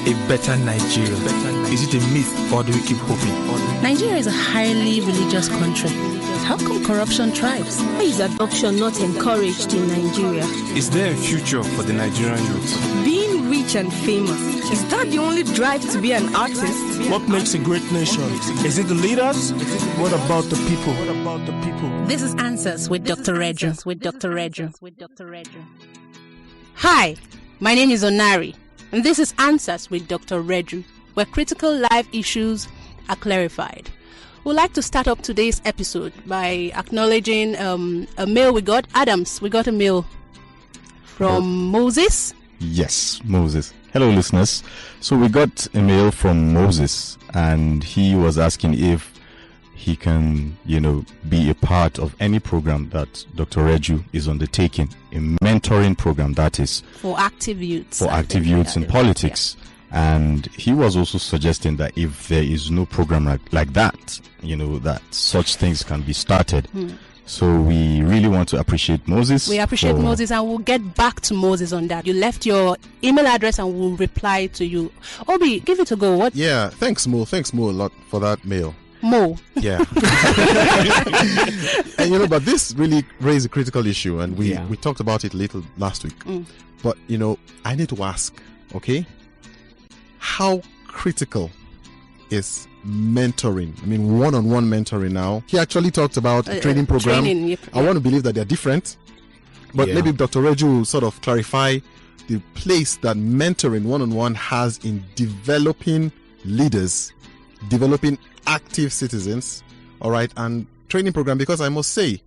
a better Nigeria? Is it a myth, or do we keep hoping? Nigeria is a highly religious country. How come corruption thrives? Why is adoption not encouraged in Nigeria? Is there a future for the Nigerian youth? Being rich and famous, is that the only drive to be an artist? What makes a great nation? Is it the leaders? What about the people? This is Answers with Dr. Reju. Hi, my name is Onari, and this is Answers with Dr. Reju, where critical life issues are clarified. We'd like to start up today's episode by acknowledging a mail we got. Adams, we got a mail from Moses. Yes, Moses. Hello, listeners. So we got a mail from Moses, and he was asking if he can, be a part of any program that Dr. Reju is undertaking, a mentoring program, that is. For active youths. For active youths in politics. Yeah. And he was also suggesting that if there is no program like that, that such things can be started. So we really want to appreciate Moses. We appreciate Moses, and we'll get back to Moses on that. You left your email address and we'll reply to you. Obi, give it a go. What? Yeah, thanks Mo a lot for that mail. Mo. Yeah. And but this really raised a critical issue, and we talked about it a little last week. But I need to ask, okay? How critical is mentoring? I mean, one-on-one mentoring now. He actually talked about a training program. I want to believe that they're different. But maybe Dr. Reju will sort of clarify the place that mentoring one-on-one has in developing leaders, developing active citizens, all right, and training program, because I must say,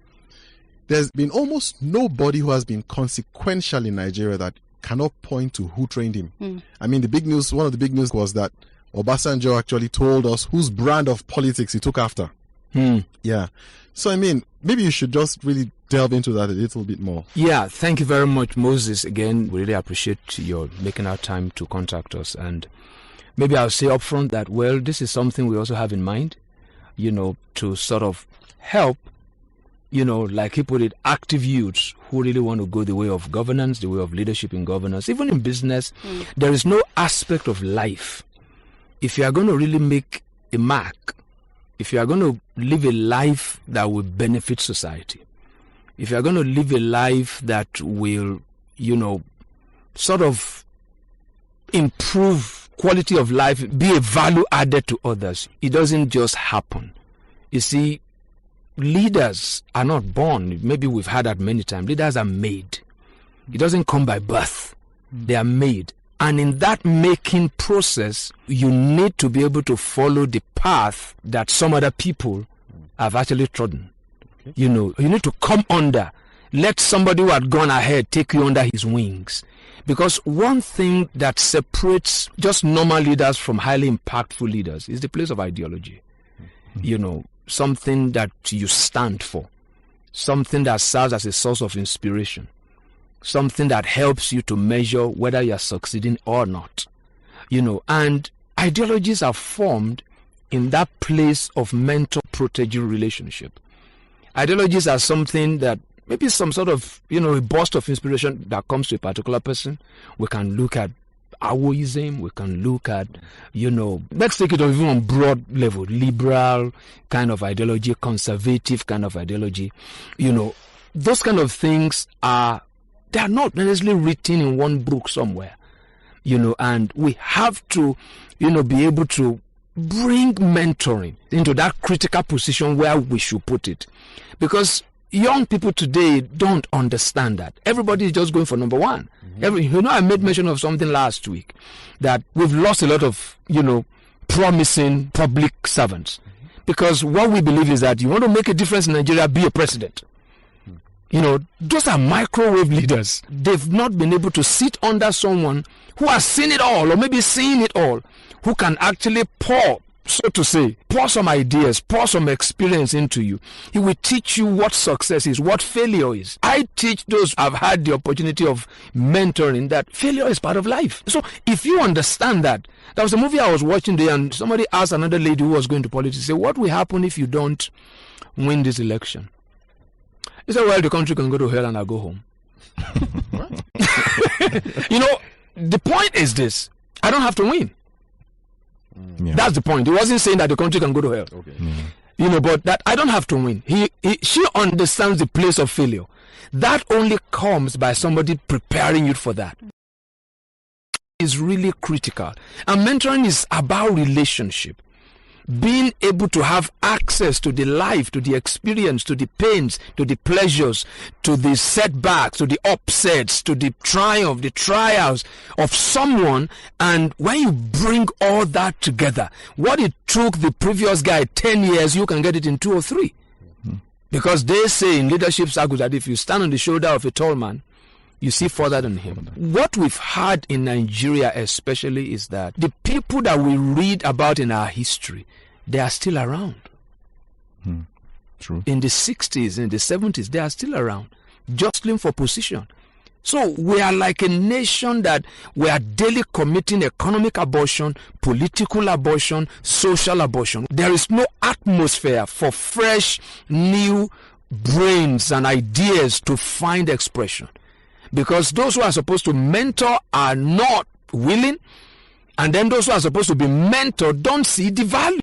there's been almost nobody who has been consequential in Nigeria that cannot point to who trained him. I mean, one of the big news was that Obasanjo actually told us whose brand of politics he took after. Yeah. So, I mean, maybe you should just really delve into that a little bit more. Yeah, thank you very much, Moses. Again, we really appreciate your making our time to contact us. And maybe I'll say up front that, well, this is something we also have in mind, to sort of help, like he put it, active youths who really want to go the way of governance, the way of leadership in governance. Even in business, there is no aspect of life. If you are going to really make a mark, if you are going to live a life that will benefit society, if you are going to live a life that will, sort of improve quality of life, be a value added to others, it doesn't just happen. You see, leaders are not born. Maybe we've heard that many times. Leaders are made. It doesn't come by birth. They are made. And in that making process, you need to be able to follow the path that some other people have actually trodden. Okay. You need to come under. Let somebody who had gone ahead take you under his wings. Because one thing that separates just normal leaders from highly impactful leaders is the place of ideology. Something that you stand for, something that serves as a source of inspiration, something that helps you to measure whether you are succeeding or not. And ideologies are formed in that place of mentor-protege relationship. Ideologies are something that maybe some sort of, a burst of inspiration that comes to a particular person. We can look at Awoism, we can look at, let's take it even on broad level, liberal kind of ideology, conservative kind of ideology. Those kind of things they are not necessarily written in one book somewhere, and we have to, be able to bring mentoring into that critical position where we should put it. Because young people today don't understand that. Everybody is just going for number one. I made mention of something last week, that we've lost a lot of, promising public servants. Because what we believe is that you want to make a difference in Nigeria, be a president. Those are microwave leaders. They've not been able to sit under someone who has seen it all, or maybe seen it all, who can actually pour some ideas, pour some experience into you. He will teach you what success is, what failure is. I teach those who have had the opportunity of mentoring that failure is part of life. So if you understand that, there was a movie I was watching there, and somebody asked another lady who was going to politics, say, what will happen if you don't win this election? He said, well, the country can go to hell and I'll go home. The point is this. I don't have to win. Yeah. That's the point. He wasn't saying that the country can go to hell. Okay. You know, but that I don't have to win. She understands the place of failure. That only comes by somebody preparing you for that. Is really critical. And mentoring is about relationship. Being able to have access to the life, to the experience, to the pains, to the pleasures, to the setbacks, to the upsets, to the triumph, the trials of someone. And when you bring all that together, what it took the previous guy 10 years, you can get it in 2 or 3. Because they say in leadership circles that if you stand on the shoulder of a tall man, you see further than him. What we've had in Nigeria especially is that the people that we read about in our history, they are still around. True. In the 60s, in the 70s, they are still around, jostling for position. So we are like a nation that we are daily committing economic abortion, political abortion, social abortion. There is no atmosphere for fresh, new brains and ideas to find expression. Because those who are supposed to mentor are not willing, and then those who are supposed to be mentored don't see the value.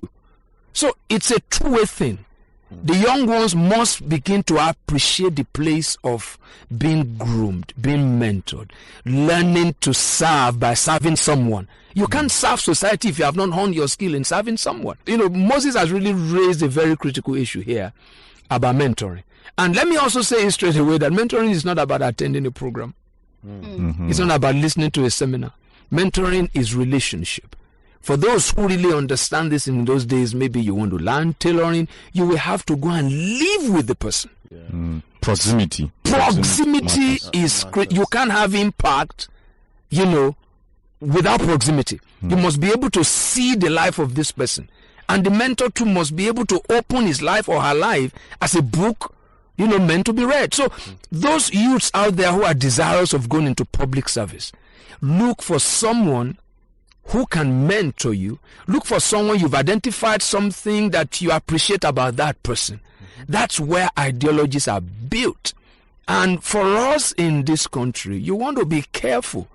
So it's a two-way thing. The young ones must begin to appreciate the place of being groomed, being mentored, learning to serve by serving someone. You can't serve society if you have not honed your skill in serving someone. You know, Moses has really raised a very critical issue here about mentoring. And let me also say straight away that mentoring is not about attending a program. It's not about listening to a seminar. Mentoring is relationship. For those who really understand this in those days, maybe you want to learn tailoring, you will have to go and live with the person. Proximity. Proximity is great. You can't have impact, you know, without proximity. You must be able to see the life of this person. And the mentor too must be able to open his life or her life as a book, you know, meant to be read. So those youths out there who are desirous of going into public service, look for someone who can mentor you. Look for someone you've identified something that you appreciate about that person. That's where ideologies are built. And for us in this country, you want to be careful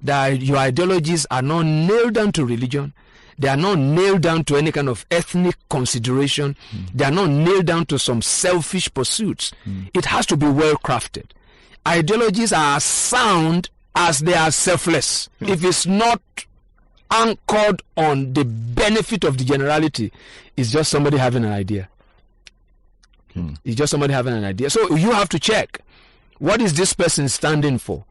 that your ideologies are not nailed down to religion. They are not nailed down to any kind of ethnic consideration. They are not nailed down to some selfish pursuits. It has to be well crafted. Ideologies are sound as they are selfless. If it's not anchored on the benefit of the generality, it's just somebody having an idea. It's just somebody having an idea. So you have to check, what is this person standing for?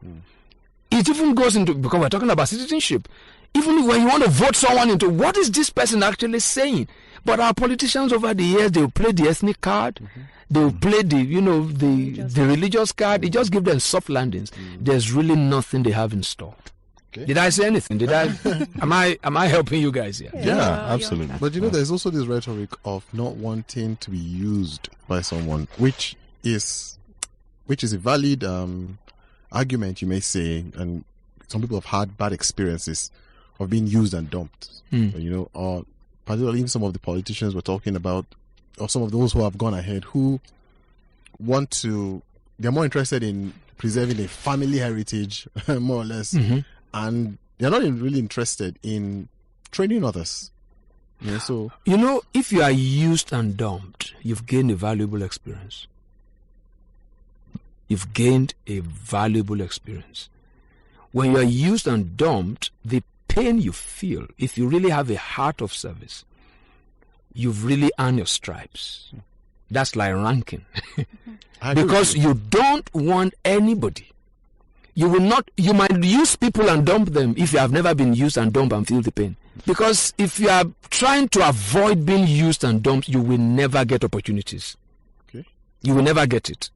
It even goes into, because we're talking about citizenship, even when you want to vote someone into, what is this person actually saying? But our politicians over the years, they'll play the ethnic card, they'll play the, you know, the religious card. It just gives them soft landings. There's really nothing they have in store. Did I say anything? Did I? Am I helping you guys here? Yeah, absolutely. But you know, there's also this rhetoric of not wanting to be used by someone, which is a valid argument, you may say, and some people have had bad experiences of being used and dumped. You know, or particularly even some of the politicians we're talking about, or some of those who have gone ahead, who want to, they're more interested in preserving a family heritage, more or less. And they're not really interested in training others. You know, so, you know, if you are used and dumped, you've gained a valuable experience. You've gained a valuable experience. When you are used and dumped, the pain you feel, if you really have a heart of service, you've really earned your stripes. That's like ranking. Because you don't want anybody. You will not, you might use people and dump them if you have never been used and dumped and feel the pain. Because if you are trying to avoid being used and dumped, you will never get opportunities. You will never get it.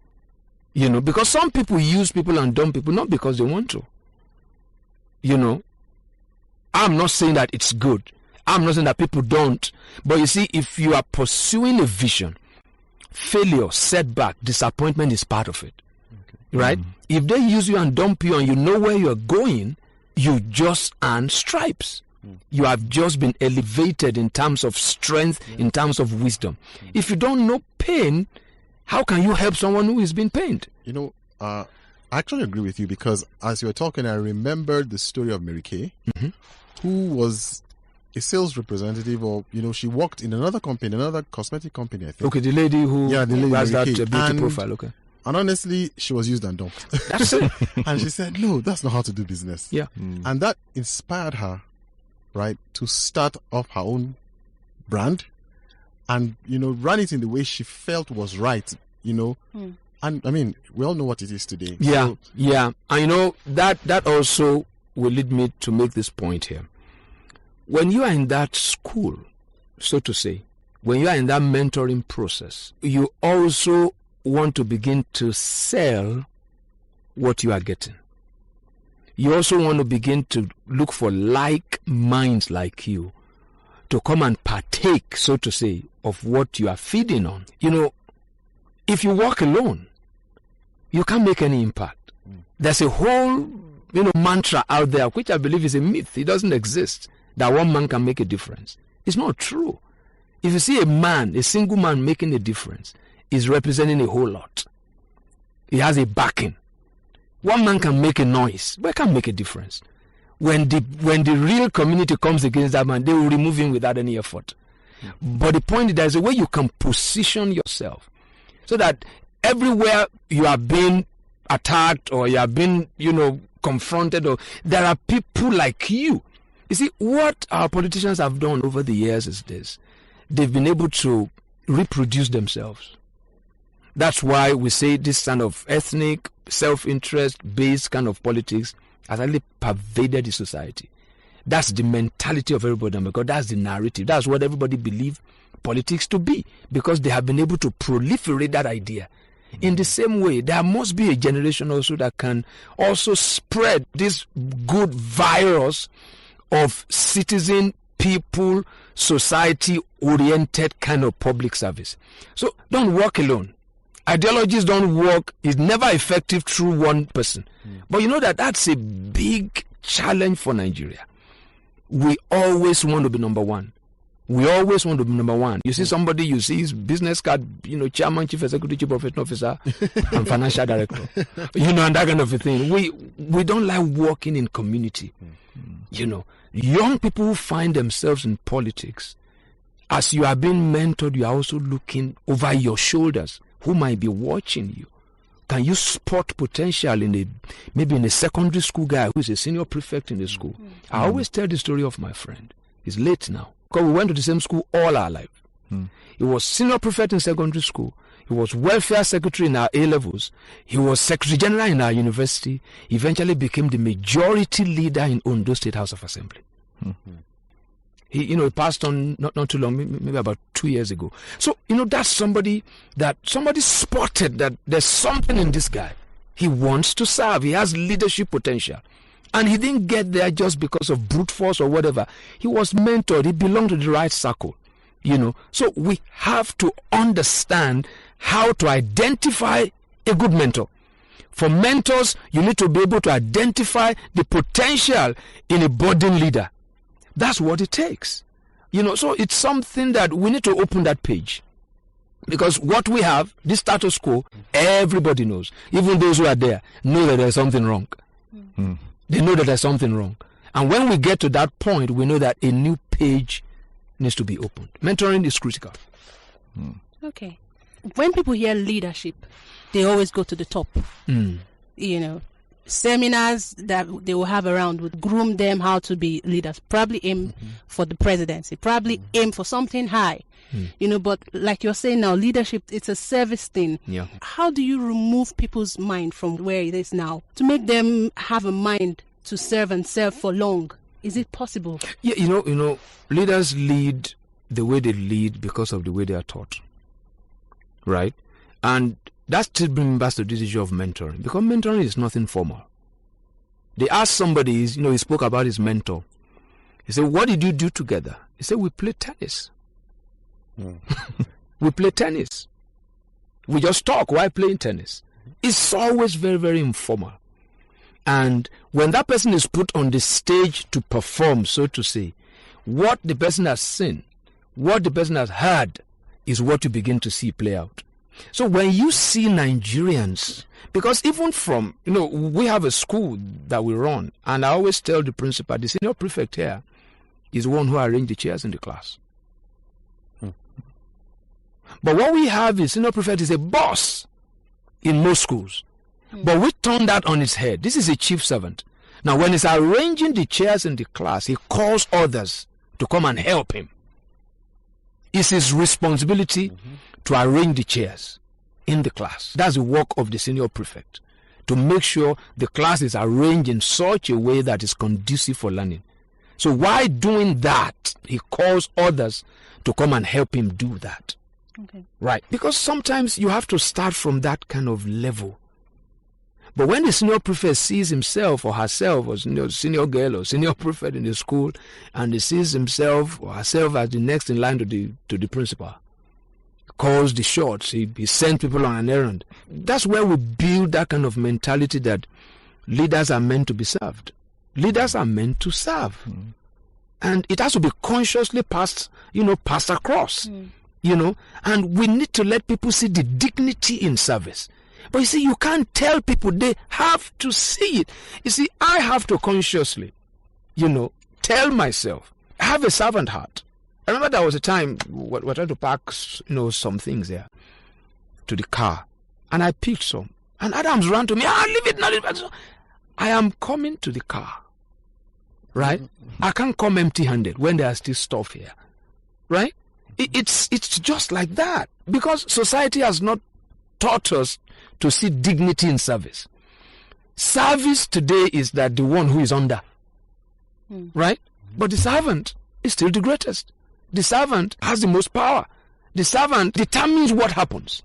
You know, because some people use people and dump people not because they want to. You know, I'm not saying that it's good. I'm not saying that people don't. But you see, if you are pursuing a vision, failure, setback, disappointment is part of it. Right? If they use you and dump you and you know where you're going, you just earn stripes. You have just been elevated in terms of strength, in terms of wisdom. If you don't know pain, how can you help someone who is being pained? You know, I actually agree with you, because as you were talking, I remembered the story of Mary Kay. who was a sales representative, or she worked in another company, another cosmetic company, I think. Okay, the lady who the lady has that Mary Kay. beauty profile. Okay, and honestly, she was used and dumped. that's it. And she said, "No, that's not how to do business." Yeah, and that inspired her, right, to start off her own brand, and run it in the way she felt was right. And I mean, we all know what it is today. Yeah, So, yeah. And that also will lead me to make this point here. When you are in that school, so to say, when you are in that mentoring process, you also want to begin to sell what you are getting. You also want to begin to look for like minds like you to come and partake, so to say, of what you are feeding on. If you walk alone, you can't make any impact. There's a whole, mantra out there, which I believe is a myth. It doesn't exist, that one man can make a difference. It's not true. If you see a single man making a difference, he's representing a whole lot. He has a backing. One man can make a noise, but can't make a difference. When the real community comes against that man, they will remove him without any effort. But the point is, there's a way you can position yourself so that everywhere you are being attacked or you are being, confronted, or there are people like you. You see, what our politicians have done over the years is this. They've been able to reproduce themselves. That's why we say this kind of ethnic, self-interest based kind of politics has really pervaded the society. That's the mentality of everybody, because that's the narrative. That's what everybody believes politics to be, because they have been able to proliferate that idea. In the same way, there must be a generation also that can also spread this good virus of citizen, people, society-oriented kind of public service. So don't work alone. Ideologies don't work. It's never effective through one person. But that's a big challenge for Nigeria. We always want to be number one. We always want to be number one. You see somebody, you see his business card, chairman, chief executive, chief professional officer, and financial director, and that kind of a thing. We don't like working in community. Young people who find themselves in politics, as you are being mentored, you are also looking over your shoulders. Who might be watching you? Can you spot potential maybe in a secondary school guy who is a senior prefect in the school? I always tell the story of my friend. He's late now, because we went to the same school all our life. He was senior prefect in secondary school. He was welfare secretary in our A-levels. He was secretary general in our university. He eventually became the majority leader in Ondo State House of Assembly. He passed on not too long, maybe about 2 years ago. So, that's somebody spotted that there's something in this guy. He wants to serve. He has leadership potential. And he didn't get there just because of brute force or whatever. He was mentored. He belonged to the right circle. So we have to understand how to identify a good mentor. For mentors, you need to be able to identify the potential in a budding leader. That's what it takes. So it's something that we need to open that page. Because what we have, this status quo, everybody knows. Even those who are there know that there's something wrong. They know that there's something wrong. And when we get to that point, we know that a new page needs to be opened. Mentoring is critical. Okay. When people hear leadership, they always go to the top. Seminars that they will have around would groom them how to be leaders, probably aim for the presidency, probably aim for something high. But like you're saying now, leadership, it's a service thing. Yeah. How do you remove people's mind from where it is now to make them have a mind to serve and serve for long? Is it possible? Yeah, leaders lead the way they lead because of the way they are taught. Right? And that still brings us to this issue of mentoring, because mentoring is nothing formal. They asked somebody, he spoke about his mentor. He said, "What did you do together?" He said, "We played tennis." We play tennis. We just talk while playing tennis. It's always very, very informal. And when that person is put on the stage to perform, so to say, what the person has seen, what the person has heard, is what you begin to see play out. So when you see Nigerians, because even from, we have a school that we run, and I always tell the principal, the senior prefect here, is the one who arranged the chairs in the class. But what we have is senior prefect is a boss in most schools. But we turn that on its head. This is a chief servant. Now, when he's arranging the chairs in the class, he calls others to come and help him. It's his responsibility to arrange the chairs in the class. That's the work of the senior prefect, to make sure the class is arranged in such a way that is conducive for learning. So while doing that, he calls others to come and help him do that. Okay. Right. Because sometimes you have to start from that kind of level. But when the senior prefect sees himself or herself as senior girl or senior prefect in the school, and he sees himself or herself as the next in line to the principal, calls the shots, he sends people on an errand. That's where we build that kind of mentality that leaders are meant to be served. Leaders are meant to serve. And it has to be consciously passed across. And we need to let people see the dignity in service. But you see, you can't tell people, they have to see it. You see, I have to consciously, tell myself, I have a servant heart. I remember there was a time we're trying to pack, some things there to the car. And I picked some. And Adams ran to me, leave it, not leave it. I am coming to the car. Right? I can't come empty-handed when there's still stuff here. Right? It's just like that. Because society has not taught us to see dignity in service. Service today is that the one who is under. Right? But the servant is still the greatest. The servant has the most power. The servant determines what happens.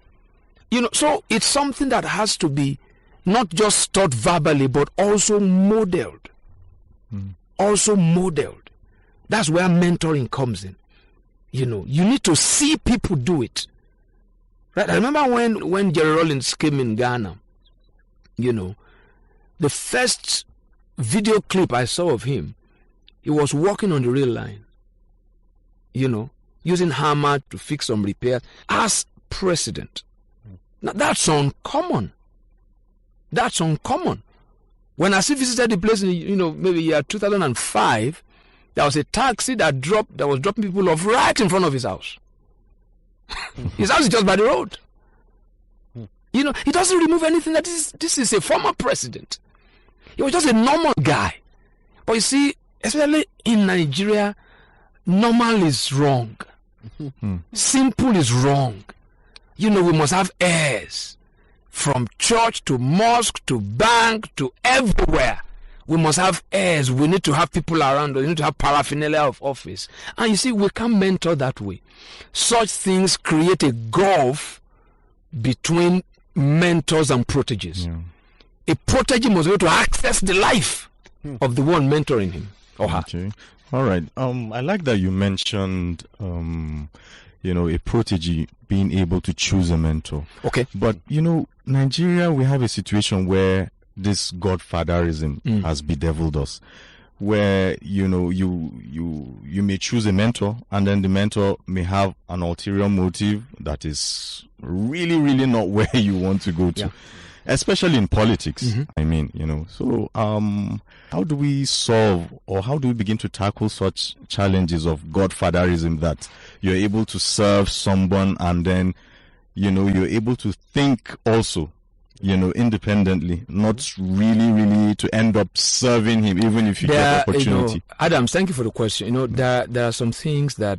So it's something that has to be not just taught verbally, but also modeled. Also modeled. That's where mentoring comes in. You need to see people do it. Right? I remember when Jerry Rawlings came in Ghana, the first video clip I saw of him, he was walking on the rail line, using hammer to fix some repairs as president. Now that's uncommon. That's uncommon. When I visited the place in, maybe year 2005, there was a taxi that was dropping people off right in front of his house. His house is just by the road. He doesn't remove anything. This is a former president. He was just a normal guy. But you see, especially in Nigeria, normal is wrong. Simple is wrong. We must have heirs. From church to mosque to bank to everywhere. We must have heirs. We need to have people around us. We need to have paraphernalia of office. And you see, we can't mentor that way. Such things create a gulf between mentors and proteges. A protege must be able to access the life of the one mentoring him or her. Okay. All right. I like that you mentioned, a protege being able to choose a mentor. Okay. But, Nigeria, we have a situation where this godfatherism has bedeviled us, where you may choose a mentor, and then the mentor may have an ulterior motive that is really, really not where you want to go to, especially in politics. I mean, so how do we solve, or how do we begin to tackle such challenges of godfatherism, that you're able to serve someone and then you're able to think also independently, not really to end up serving him, even if you get opportunity. Adams, thank you for the question. There are some things that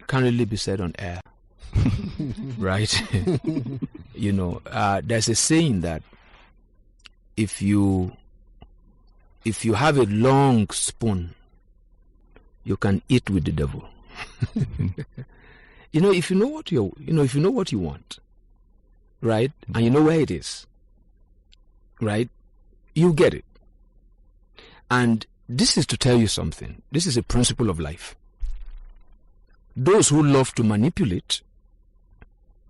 can't really be said on air. Right? There's a saying that if you have a long spoon, you can eat with the devil. If you know what you want, right, and you know where it is, right, you get it. And this is to tell you something. This is a principle of life. Those who love to manipulate,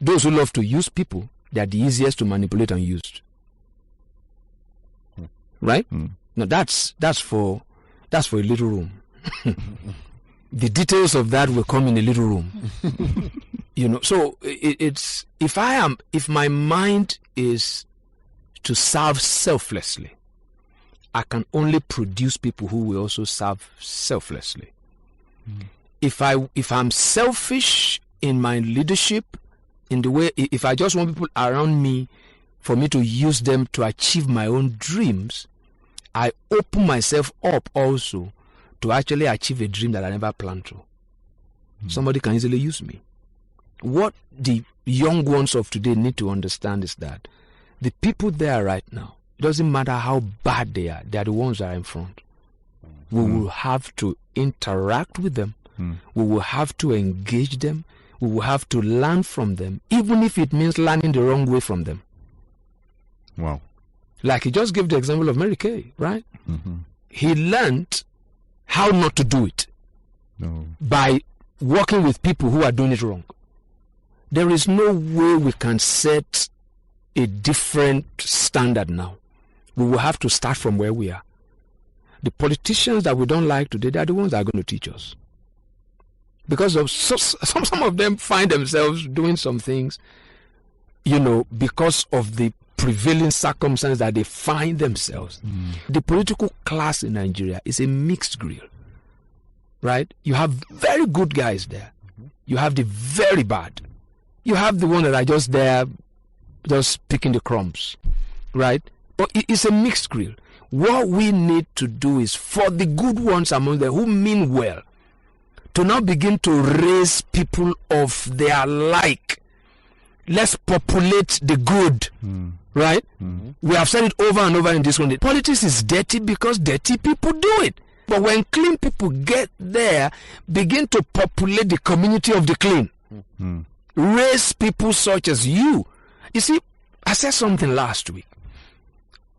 those who love to use people, they are the easiest to manipulate and use. Right? Now that's for a little room. The details of that will come in a little room. So it's if my mind is to serve selflessly, I can only produce people who will also serve selflessly. If I'm selfish in my leadership, in the way, if I just want people around me for me to use them to achieve my own dreams, I open myself up also to actually achieve a dream that I never planned to. Somebody can easily use me. What the young ones of today need to understand is that the people there right now, it doesn't matter how bad they are the ones that are in front. We will have to interact with them. We will have to engage them. We will have to learn from them, even if it means learning the wrong way from them. Wow. Like he just gave the example of Mary Kay, right? He learned how not to do it by working with people who are doing it wrong. There is no way we can set a different standard now. We will have to start from where we are. The politicians that we don't like today, they are the ones that are going to teach us. Because of some of them find themselves doing some things, because of the prevailing circumstance that they find themselves. The political class in Nigeria is a mixed grill, right? You have very good guys there. You have the very bad. You have the one that are just there, just picking the crumbs, right? But it's a mixed grill. What we need to do is for the good ones among them who mean well, to now begin to raise people of their like. Let's populate the good, right? We have said it over and over in this one. Politics is dirty because dirty people do it. But when clean people get there, begin to populate the community of the clean. Raise people such as you. You see, I said something last week.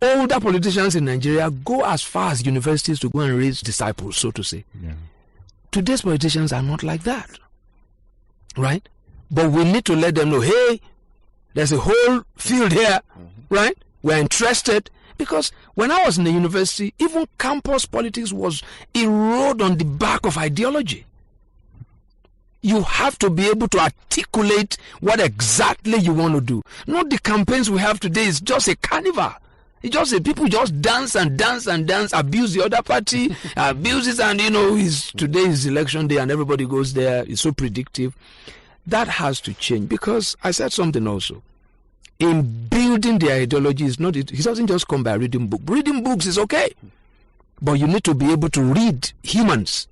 Older politicians in Nigeria go as far as universities to go and raise disciples, so to say. Today's politicians are not like that, right? But we need to let them know, hey, there's a whole field here, right? We're interested. Because when I was in the university, even campus politics was a road on the back of ideology. You have to be able to articulate what exactly you want to do. Not the campaigns we have today is just a carnival. It's just people just dance and dance and dance, abuse the other party, abuses, and today is election day and everybody goes there. It's so predictive. That has to change, because I said something also. In building the ideology, it doesn't just come by reading books. Reading books is okay, but you need to be able to read humans.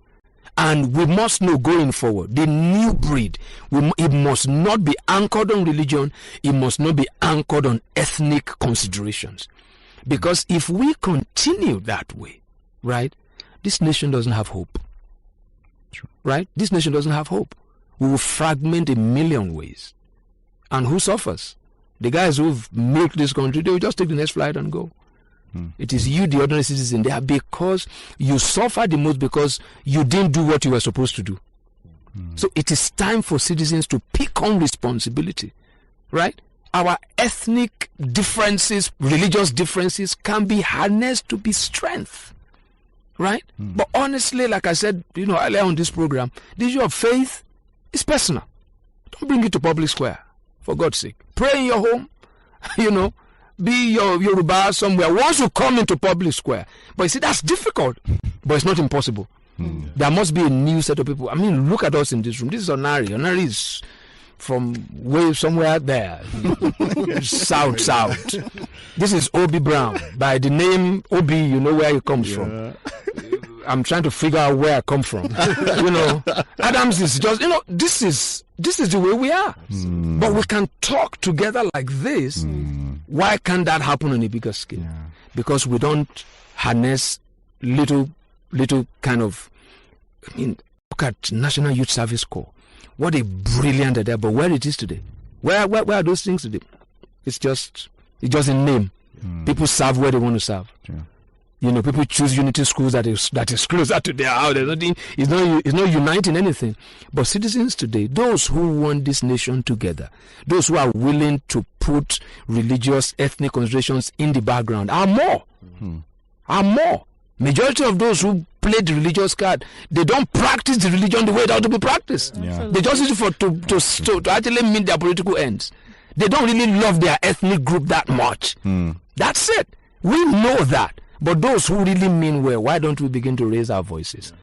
And we must know going forward, the new breed, it must not be anchored on religion. It must not be anchored on ethnic considerations. Because if we continue that way, right, this nation doesn't have hope. Right? This nation doesn't have hope. We will fragment a million ways. And who suffers? The guys who've milked this country, they will just take the next flight and go. It is you, the ordinary citizen, there, because you suffer the most because you didn't do what you were supposed to do. So it is time for citizens to pick on responsibility, right? Our ethnic differences, religious differences can be harnessed to be strength, right? But honestly, like I said, earlier on this program, the issue of faith is personal. Don't bring it to public square, for God's sake. Pray in your home, be your Yoruba somewhere. Once you come into public square, but you see, that's difficult, but it's not impossible. There must be a new set of people. I mean, look at us in this room. This is Onari. Onari is from way somewhere there, south. This is Obi Brown. By the name Obi, you know where he comes from. I'm trying to figure out where I come from. Adams is just, this is the way we are. But we can talk together like this. Why can't that happen on a bigger scale? Because we don't harness little kind of, look at National Youth Service Corps. What a brilliant idea, but where it is today? Where are those things today? It's just in name. People serve where they want to serve. People choose unity schools that is closer to their house. It's not uniting anything. But citizens today, those who want this nation together, those who are willing to put religious, ethnic considerations in the background, are more. Majority of those who play the religious card, they don't practice the religion the way it ought to be practiced. They just use it to actually meet their political ends. They don't really love their ethnic group that much. That's it. We know that. But those who really mean well, why don't we begin to raise our voices?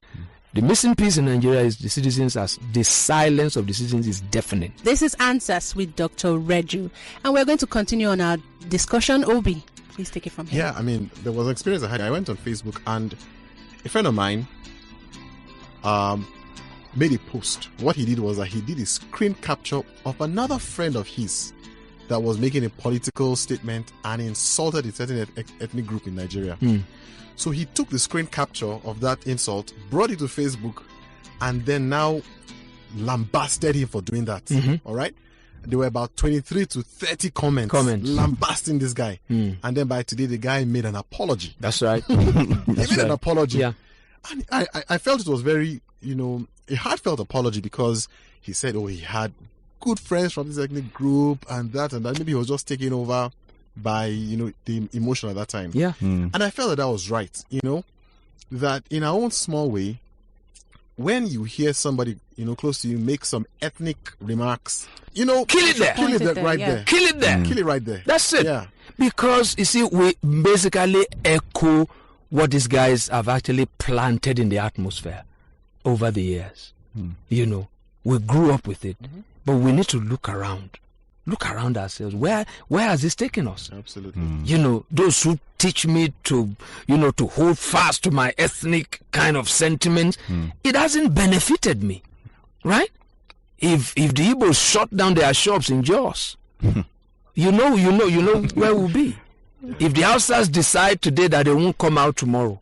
The missing piece in Nigeria is the silence of the citizens is deafening. This is Answers with Dr. Reju, and we're going to continue on our discussion. Obi, please take it from here. Yeah, I mean, there was an experience I had. I went on Facebook and a friend of mine made a post. What he did was that he did a screen capture of another friend of his that was making a political statement and insulted a certain ethnic group in Nigeria. So he took the screen capture of that insult, brought it to Facebook, and then now lambasted him for doing that. All right? There were about 23 to 30 comments. Lambasting this guy. And then by today, the guy made an apology. That's right. He made an apology. Yeah. And I felt it was very, a heartfelt apology, because he said, he had good friends from this ethnic group and that. Maybe he was just taken over by, the emotion at that time. Yeah. And I felt that was right, that in our own small way, when you hear somebody, close to you make some ethnic remarks, kill it there. Kill it there, right there. Kill it there. Kill it right there. That's it. Yeah. Because, you see, we basically echo what these guys have actually planted in the atmosphere over the years. We grew up with it, but we need to look around ourselves. Where has this taken us? Absolutely. Those who teach me to hold fast to my ethnic kind of sentiments, it hasn't benefited me, right? If the Igbos shut down their shops in Jos, you know where we'll be. If the Hausas decide today that they won't come out tomorrow,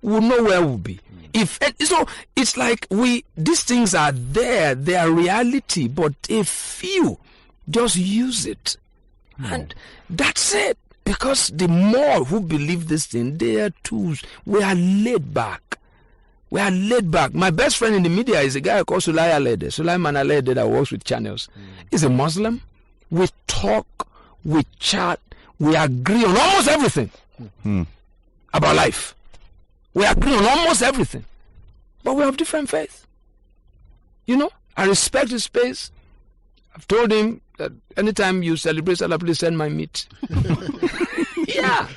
we'll know where we'll be. So it's like these things are there, they are reality, but a few just use it. And that's it. Because the more who believe this thing, they are tools. We are laid back. My best friend in the media is a guy called Sulaiman Alede that works with channels. He's a Muslim. We talk, we chat, we agree on almost everything about life. We agree on almost everything. But we have different faith. I respect his space. I've told him that anytime you celebrate Salah, please send my meat. Yeah.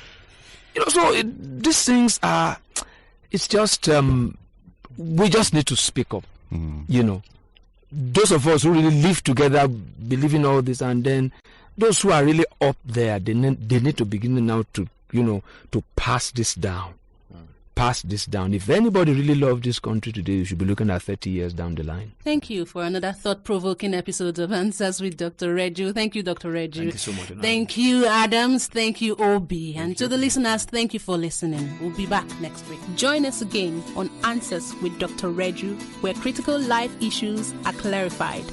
These things are, it's just, we just need to speak up. Those of us who really live together, believe in all this, and then those who are really up there, they need to begin now to, to pass this down. If anybody really loves this country today, you should be looking at 30 years down the line. Thank you for another thought-provoking episode of Answers with Dr. Reju. Thank you, Dr. Reju. Thank you so much. Thank you, Adams. Thank you, Obi. And to the listeners, thank you for listening. We'll be back next week. Join us again on Answers with Dr. Reju, where critical life issues are clarified.